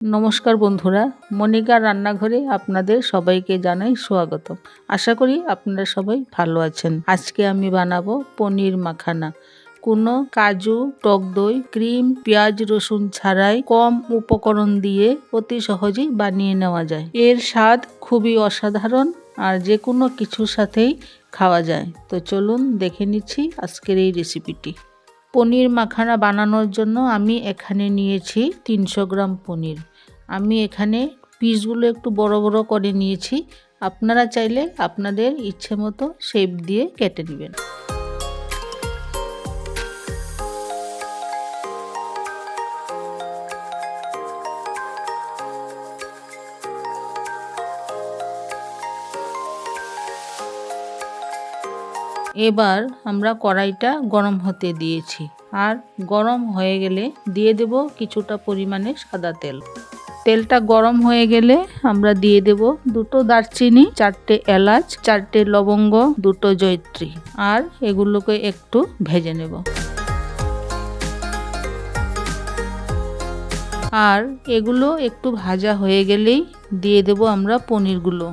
নমস্কার বন্ধুরা, মনিকার রান্নাঘরে আপনাদের সবাইকে জানাই স্বাগত। আশা করি আপনারা সবাই ভালো আছেন। আজকে আমি বানাবো পনির মাখানা। কোনো কাজু, টক দই, ক্রিম, পেঁয়াজ রসুন ছাড়াই কম উপকরণ দিয়ে অতি সহজেই বানিয়ে নেওয়া যায়। এর স্বাদ খুবই অসাধারণ আর যে কোনো কিছুর সাথেই খাওয়া যায়। তো চলুন দেখে নিচ্ছি আজকের এই রেসিপিটি। পনির মাখানা বানানোর জন্য আমি এখানে নিয়েছি 300 গ্রাম পনির। আমি এখানে পিসগুলো একটু বড় বড় করে নিয়েছি। আপনারা চাইলে আপনাদের ইচ্ছে মতো শেপ দিয়ে কেটে নেবেন। এবার আমরা কড়াইটা গরম হতে দিয়েছি, আর গরম হয়ে গেলে দিয়ে দেব কিছুটা পরিমাণে সাদা তেল। তেলটা গরম হয়ে গেলে আমরা দিয়ে দেব 2টো দারচিনি, 4টে এলাচ, 4টে লবঙ্গ, 2টো জয়িত্রী, আর এগুলোকে একটু ভেজে নেব। আর এগুলো একটু ভাজা হয়ে গেলেই দিয়ে দেব আমরা পনিরগুলো।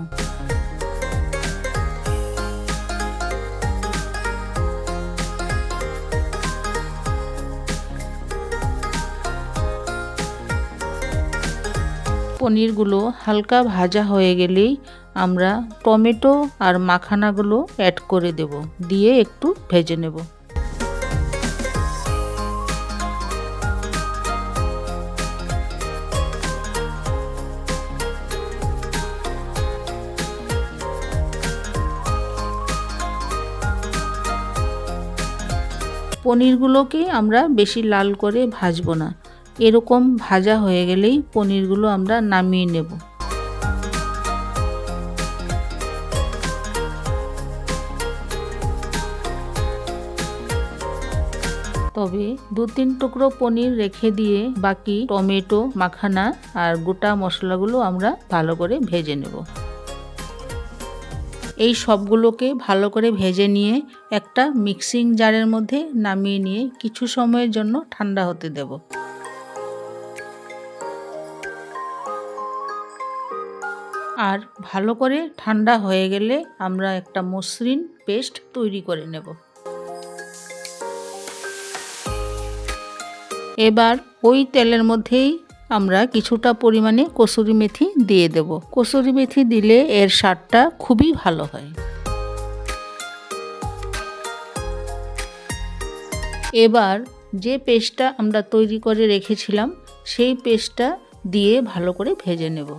পনিরগুলো হালকা ভাজা হয়ে গেলেই আমরা টমেটো আর মাখানাগুলো অ্যাড করে দেব, দিয়ে একটু ভেজে নেব। পনিরগুলোকে আমরা বেশি লাল করে ভাজবো না, এরকম ভাজা হয়ে গেলেই পনিরগুলো আমরা নামিয়ে নেব। তবে 2-3 টুকরো পনির রেখে দিয়ে বাকি টমেটো, মাখানা আর গোটা মশলাগুলো আমরা ভালো করে ভেজে নেব। এই সবগুলোকে ভালো করে ভেজে নিয়ে একটা মিক্সিং জারের মধ্যে নামিয়ে নিয়ে কিছু সময়ের জন্য ঠান্ডা হতে দেব। আর ভালো করে ঠান্ডা হয়ে গেলে আমরা একটা মসৃণ পেস্ট তৈরি করে নেব। এবার ওই তেলের মধ্যেই আমরা কিছুটা পরিমাণে কসুরি মেথি দিয়ে দেব। কসুরি মেথি দিলে এর স্বাদটা খুবই ভালো হয়। এবার যে পেস্টটা আমরা তৈরি করে রেখেছিলাম সেই পেস্টটা দিয়ে ভালো করে ভেজে নেব।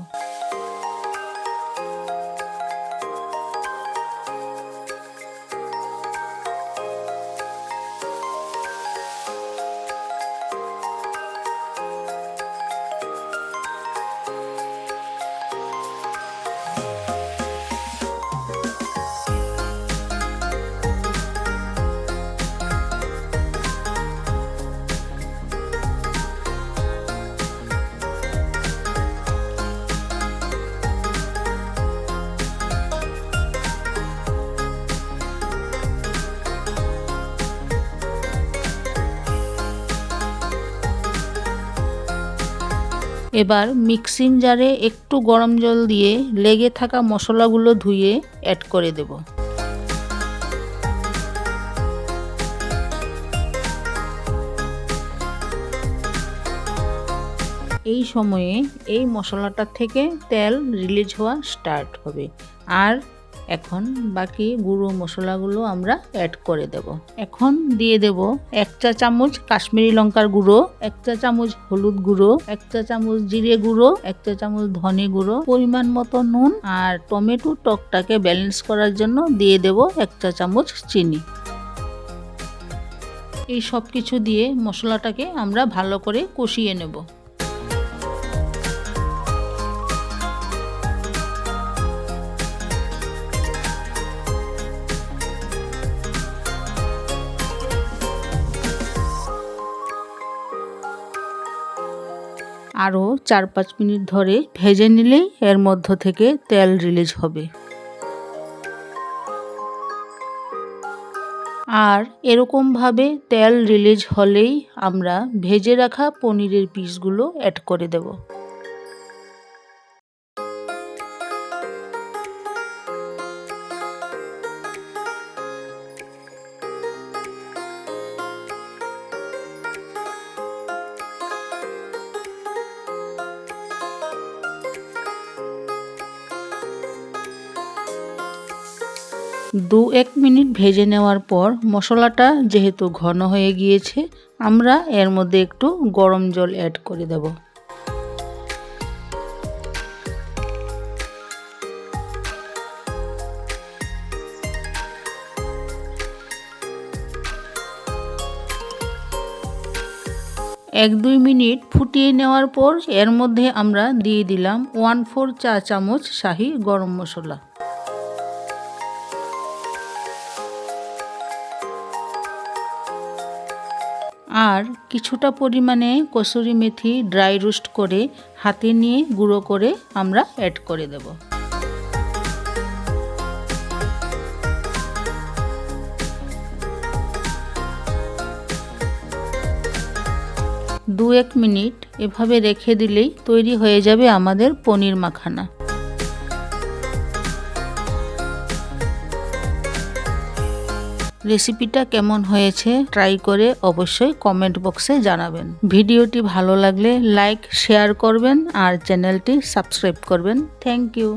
এবার মিক্সিং জারে একটু গরম জল দিয়ে লেগে থাকা মশলাগুলো ধুয়ে অ্যাড করে দেব। এই সময়ে এই মশলাটা থেকে তেল রিলিজ হওয়া স্টার্ট হবে। আর এখন বাকি গুঁড়ো মশলাগুলো আমরা অ্যাড করে দেব। এখন দিয়ে দেব 1 চা চামচ কাশ্মীরি লঙ্কার গুঁড়ো, 1 চা চামচ হলুদ গুঁড়ো, 1 চা চামচ জিরে গুঁড়ো, 1 চা চামচ ধনে গুঁড়ো, পরিমাণ মতো নুন, আর টমেটো টকটাকে ব্যালেন্স করার জন্য দিয়ে দেব 1 চা চামচ চিনি। এই সব কিছু দিয়ে মশলাটাকে আমরা ভালো করে কষিয়ে নেব। আরও 4-5 মিনিট ধরে ভেজে নিলেই এর মধ্য থেকে তেল রিলিজ হবে। আর এরকমভাবে তেল রিলিজ হলেই আমরা ভেজে রাখা পনিরের পিসগুলো অ্যাড করে দেব। 2-1 মিনিট ভেজে নেওয়ার পর মশলাটা যেহেতু ঘন হয়ে গিয়েছে, আমরা এর মধ্যে একটু গরম জল অ্যাড করে দেব। এক 2 মিনিট ফুটিয়ে নেওয়ার পর এর মধ্যে আমরা দিয়ে দিলাম 1/4 চা চামচ শাহি গরম মশলা। আর কিছুটা পরিমাণে কসুরি মেথি ড্রাই রোস্ট করে হাতে নিয়ে গুঁড়ো করে আমরা অ্যাড করে দেব। 2-1 মিনিট এভাবে রেখে দিলেই তৈরি হয়ে যাবে আমাদের পনির মাখানা। রেসিপিটা কেমন হয়েছে ট্রাই করে অবশ্যই কমেন্ট বক্সে জানাবেন। ভিডিওটি ভালো লাগলে লাইক শেয়ার করবেন আর চ্যানেলটি সাবস্ক্রাইব করবেন। Thank you.